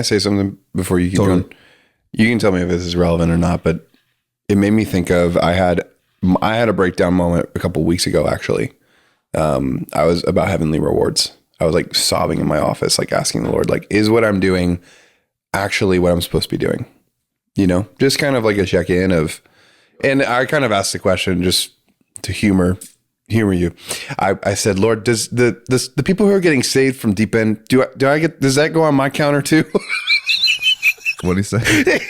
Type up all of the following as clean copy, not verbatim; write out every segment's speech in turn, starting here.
I say something before you keep Totally. going? You can tell me if this is relevant or not, but it made me think of, I had a breakdown moment a couple weeks ago, actually. I was about heavenly rewards. I was like sobbing in my office, like asking the Lord, like, is what I'm doing actually what I'm supposed to be doing? You know, just kind of like a check-in of, and I kind of asked the question just to humor you. I said, Lord, does the people who are getting saved from Deep End, does that go on my counter too? What do you say?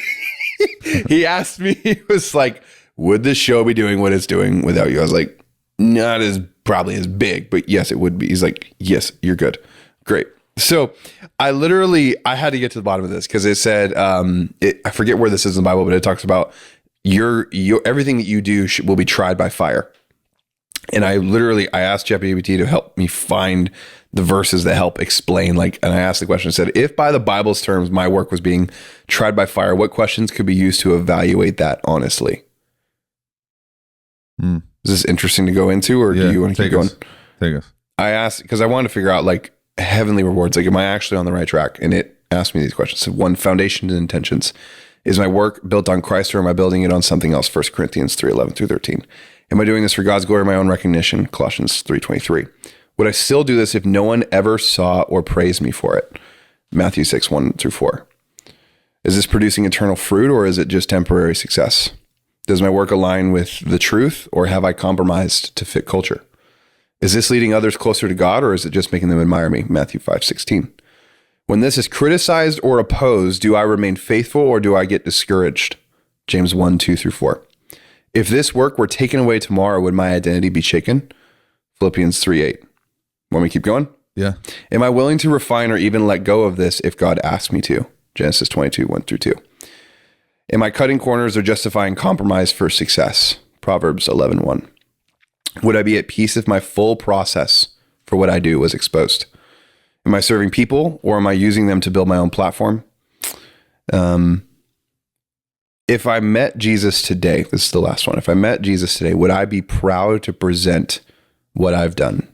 He asked me, he was like, would this show be doing what it's doing without you? I was like, not as probably as big, but yes, it would be. He's like, yes, you're good. Great. So I had to get to the bottom of this because it said, I forget where this is in the Bible, but it talks about your everything that you do will be tried by fire. And I asked ChatGPT to help me find the verses that help explain, like, and I asked the question, I said, if by the Bible's terms, my work was being tried by fire, what questions could be used to evaluate that honestly? Is this interesting to go into, or do you want to keep going? Take us. I asked, because I wanted to figure out, like, heavenly rewards, like, am I actually on the right track? And it asked me these questions. So one, foundations and intentions. Is my work built on Christ, or am I building it on something else? 1 Corinthians 3:11 through 13. Am I doing this for God's glory or my own recognition? Colossians 3:23. Would I still do this if no one ever saw or praised me for it? Matthew 6:1 through 4. Is this producing eternal fruit, or is it just temporary success? Does my work align with the truth, or have I compromised to fit culture? Is this leading others closer to God, or is it just making them admire me? Matthew 5:16. When this is criticized or opposed, do I remain faithful, or do I get discouraged? James 1:2 through 4. If this work were taken away tomorrow, would my identity be shaken? Philippians 3:8. Want me to keep going? Yeah. Am I willing to refine or even let go of this if God asks me to? Genesis 22:1 through 2. Am I cutting corners or justifying compromise for success? Proverbs 11:1. Would I be at peace if my full process for what I do was exposed? Am I serving people, or am I using them to build my own platform? If I met Jesus today, this is the last one. If I met Jesus today, would I be proud to present what I've done?